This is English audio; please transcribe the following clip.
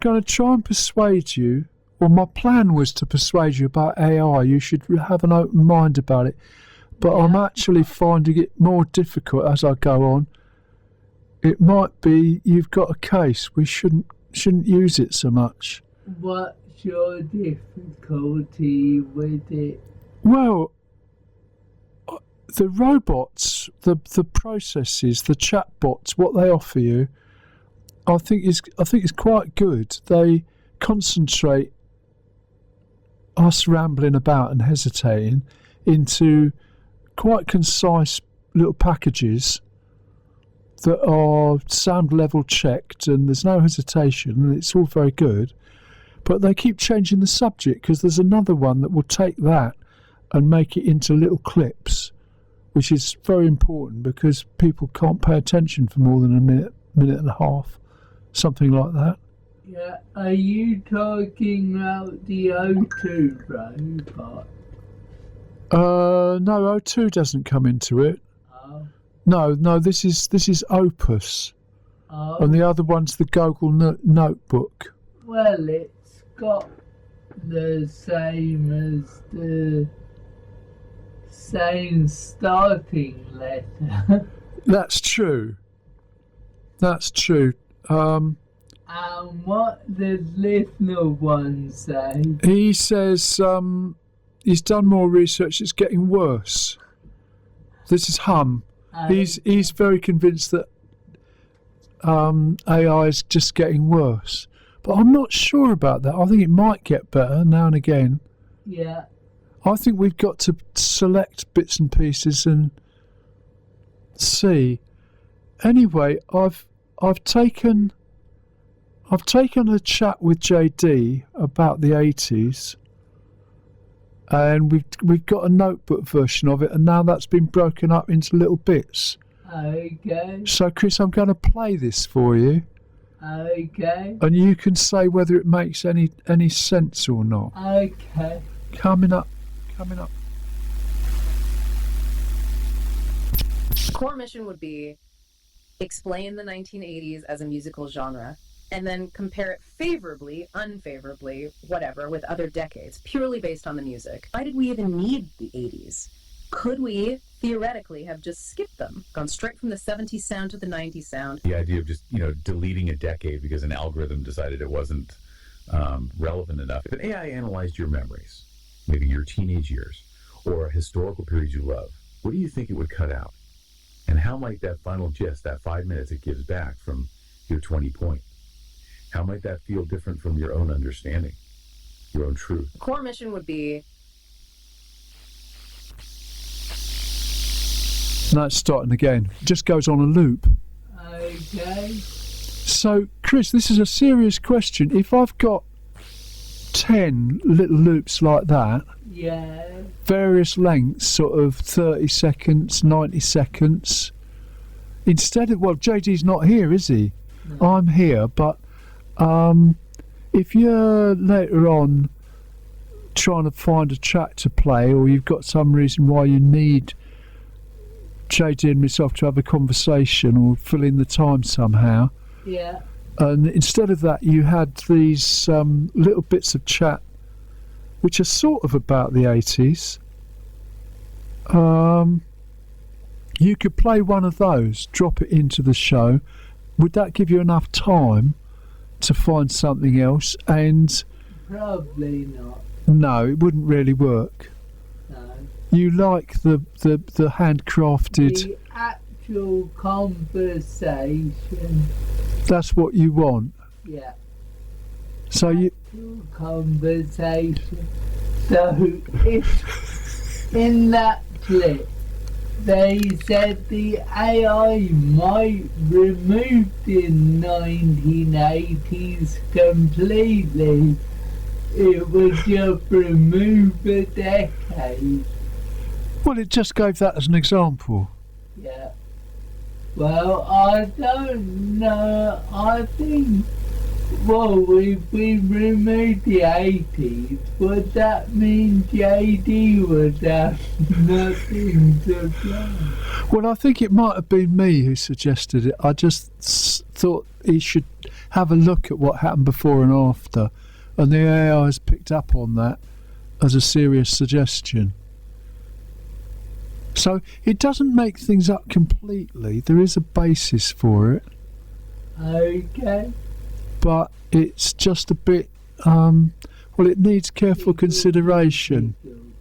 going to try and persuade you. Well, my plan was to persuade you about AI. You should have an open mind about it. But I'm actually finding it more difficult as I go on. It might be you've got a case. We shouldn't use it so much. What's your difficulty with it? Well, the robots, the processes, the chatbots, what they offer you, I think is quite good. They concentrate us rambling about and hesitating into quite concise little packages that are sound level checked, and there's no hesitation, and it's all very good. But they keep changing the subject, because there's another one that will take that and make it into little clips, which is very important because people can't pay attention for more than a minute and a half, something like that. Yeah, are you talking about the O2 robot? No, O2 doesn't come into it. Oh. No, this is Opus. Oh. And the other one's the Google Notebook. Well, it's got the same as the same starting letter. That's true. And what does listener one say? He says he's done more research. It's getting worse. This is Hum. He's very convinced that AI is just getting worse. But I'm not sure about that. I think it might get better now and again. Yeah. I think we've got to select bits and pieces and see. Anyway, I've taken a chat with JD about the 80s, and we've got a notebook version of it, and now that's been broken up into little bits. Okay. So, Chris, I'm going to play this for you. Okay. And you can say whether it makes any sense or not. Okay. Coming up. Core mission would be explain the 1980s as a musical genre, and then compare it favorably, unfavorably, whatever, with other decades, purely based on the music. Why did we even need the 80s? Could we, theoretically, have just skipped them, gone straight from the 70s sound to the 90s sound? The idea of just, deleting a decade because an algorithm decided it wasn't relevant enough. If an AI analyzed your memories, maybe your teenage years, or a historical period you love, what do you think it would cut out? And how might that final gist, that 5 minutes it gives back from your 20 point, how might that feel different from your own understanding, your own truth? Core mission would be... Now it's starting again. It just goes on a loop. Okay. So, Chris, this is a serious question. If I've got 10 little loops like that, Yeah. various lengths, sort of 30 seconds, 90 seconds, instead of, well, JD's not here, is he? No. I'm here, but if you're later on trying to find a track to play, or you've got some reason why you need JD and myself to have a conversation or fill in the time somehow, Yeah. and instead of that you had these little bits of chat which are sort of about the 80s, you could play one of those, drop it into the show. Would that give you enough time to find something else? And Probably not. no, it wouldn't really work. No. You like the handcrafted, The actual conversation. that's what you want. Yeah. So you, Actual conversation. So if in that clip they said the AI might remove the 1980s completely, it would just remove a decade. well, it just gave that as an example. Yeah. Well, I don't know. I think, well, if we removed the 80s, would that mean JD would have nothing to play? Well, I think it might have been me who suggested it. I just thought he should have a look at what happened before and after, and the AI has picked up on that as a serious suggestion. So it doesn't make things up completely. There is a basis for it, Okay. but it's just a bit. Well, it needs careful consideration.